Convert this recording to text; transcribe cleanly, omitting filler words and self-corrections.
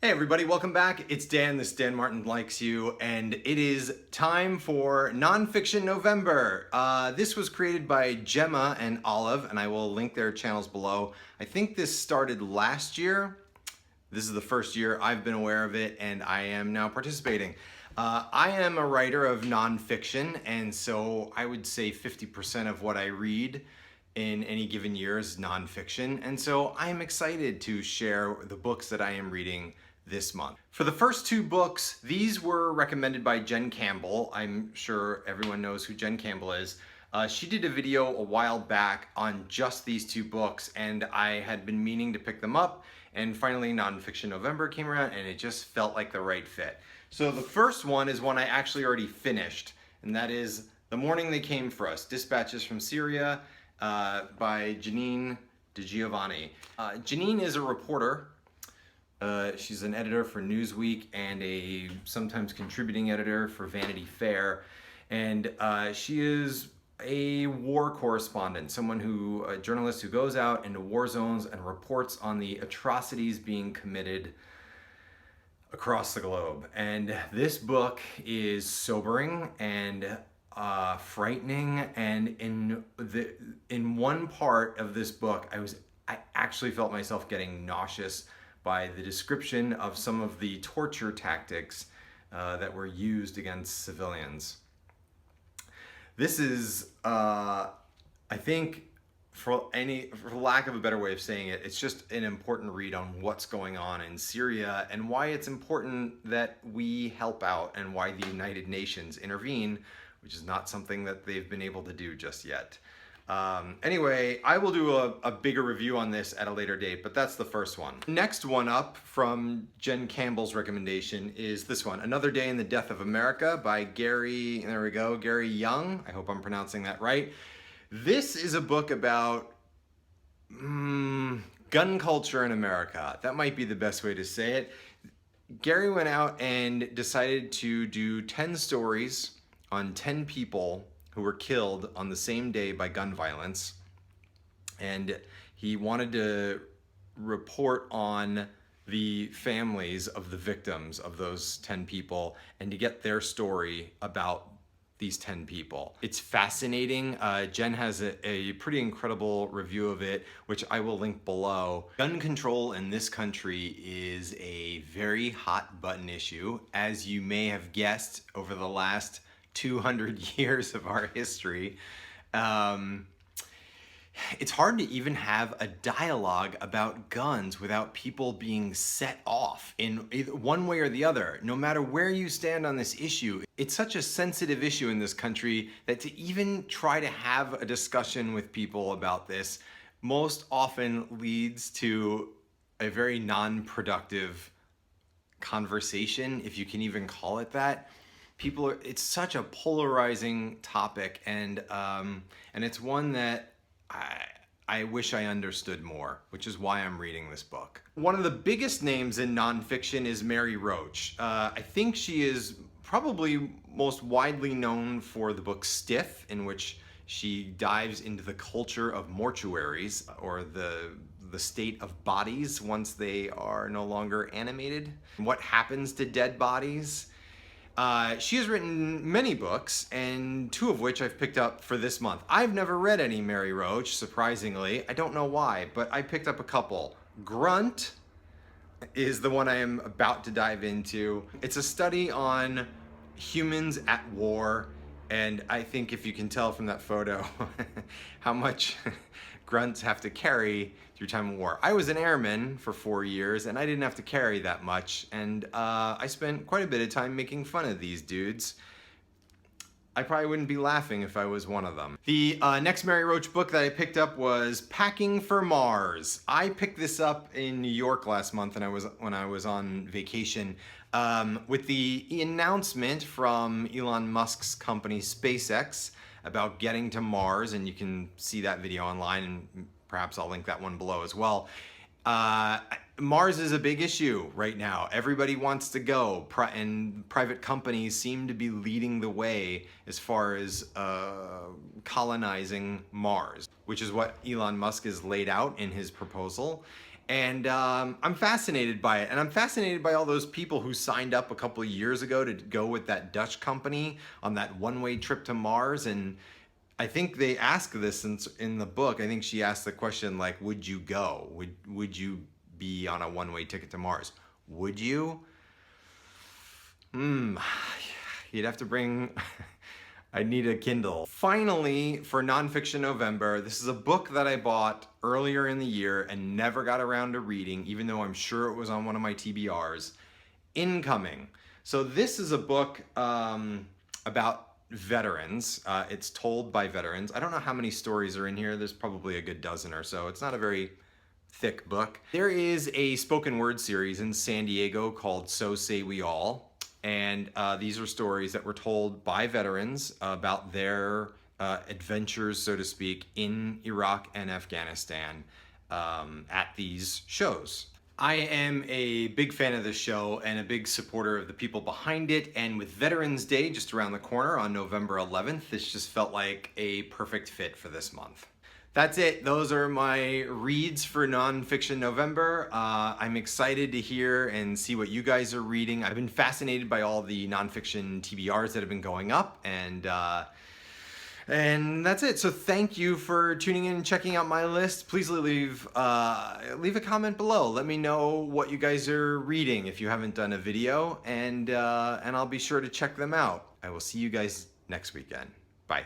Hey everybody, welcome back. It's Dan, this Dan Martin Likes You, and it is time for Non-Fiction November. This was created by Gemma and Olive, and I will link their channels below. I think this started last year. This is the first year I've been aware of it, and I am now participating. I am a writer of nonfiction, and so I would say 50% of what I read in any given year is nonfiction, and so I'm excited to share the books that I am reading this month. For the first two books, these were recommended by Jen Campbell. I'm sure everyone knows who Jen Campbell is. She did a video a while back on just these two books, and I had been meaning to pick them up, and finally Non-Fiction November came around, and it just felt like the right fit. So the first one is one I actually already finished, and that is The Morning They Came For Us, Dispatches from Syria by Janine DiGiovanni. Janine is a reporter. She's an editor for Newsweek and a sometimes contributing editor for Vanity Fair. And she is a war correspondent, a journalist who goes out into war zones and reports on the atrocities being committed across the globe. And this book is sobering and frightening. And in one part of this book, I actually felt myself getting nauseous by the description of some of the torture tactics that were used against civilians. This is, I think, for lack of a better way of saying it, it's just an important read on what's going on in Syria and why it's important that we help out and why the United Nations intervene, which is not something that they've been able to do just yet. Anyway, I will do a bigger review on this at a later date, but that's the first one. Next one up from Jen Campbell's recommendation is this one, Another Day in the Death of America by Gary Young. I hope I'm pronouncing that right. This is a book about gun culture in America. That might be the best way to say it. Gary went out and decided to do 10 stories on 10 people who were killed on the same day by gun violence. And he wanted to report on the families of the victims of those 10 people and to get their story about these 10 people. It's fascinating. Jen has a pretty incredible review of it, which I will link below. Gun control in this country is a very hot button issue, as you may have guessed over the last 200 years of our history. It's hard to even have a dialogue about guns without people being set off in either one way or the other, no matter where you stand on this issue. It's such a sensitive issue in this country that to even try to have a discussion with people about this most often leads to a very non-productive conversation, if you can even call it that. It's such a polarizing topic, and it's one that I wish I understood more, which is why I'm reading this book. One of the biggest names in nonfiction is Mary Roach. I think she is probably most widely known for the book Stiff, in which she dives into the culture of mortuaries, or the state of bodies once they are no longer animated. What happens to dead bodies? She has written many books, and two of which I've picked up for this month. I've never read any Mary Roach, surprisingly. I don't know why, but I picked up a couple. Grunt is the one I am about to dive into. It's a study on humans at war, and I think if you can tell from that photo how much grunts have to carry through time of war. I was an airman for 4 years, and I didn't have to carry that much, and I spent quite a bit of time making fun of these dudes. I probably wouldn't be laughing if I was one of them. The next Mary Roach book that I picked up was Packing for Mars. I picked this up in New York last month, and when I was on vacation, with the announcement from Elon Musk's company SpaceX about getting to Mars, and you can see that video online, and perhaps I'll link that one below as well. Mars is a big issue right now. Everybody wants to go, and private companies seem to be leading the way as far as colonizing Mars, which is what Elon Musk has laid out in his proposal. And I'm fascinated by it. And I'm fascinated by all those people who signed up a couple of years ago to go with that Dutch company on that one-way trip to Mars. And I think they ask this in the book. I think she asked the question, like, would you go? Would you be on a one-way ticket to Mars? Would you? You'd have to bring, I need a Kindle. Finally, for Non-Fiction November, this is a book that I bought earlier in the year and never got around to reading, even though I'm sure it was on one of my TBRs. Incoming. So this is a book about veterans. It's told by veterans. I don't know how many stories are in here. There's probably a good dozen or so. It's not a very thick book. There is a spoken word series in San Diego called So Say We All. And these are stories that were told by veterans about their adventures, so to speak, in Iraq and Afghanistan at these shows. I am a big fan of this show and a big supporter of the people behind it. And with Veterans Day just around the corner on November 11th, this just felt like a perfect fit for this month. That's it. Those are my reads for Non-Fiction November. I'm excited to hear and see what you guys are reading. I've been fascinated by all the nonfiction TBRs that have been going up, and that's it. So thank you for tuning in and checking out my list. Please leave a comment below. Let me know what you guys are reading if you haven't done a video, and I'll be sure to check them out. I will see you guys next weekend. Bye.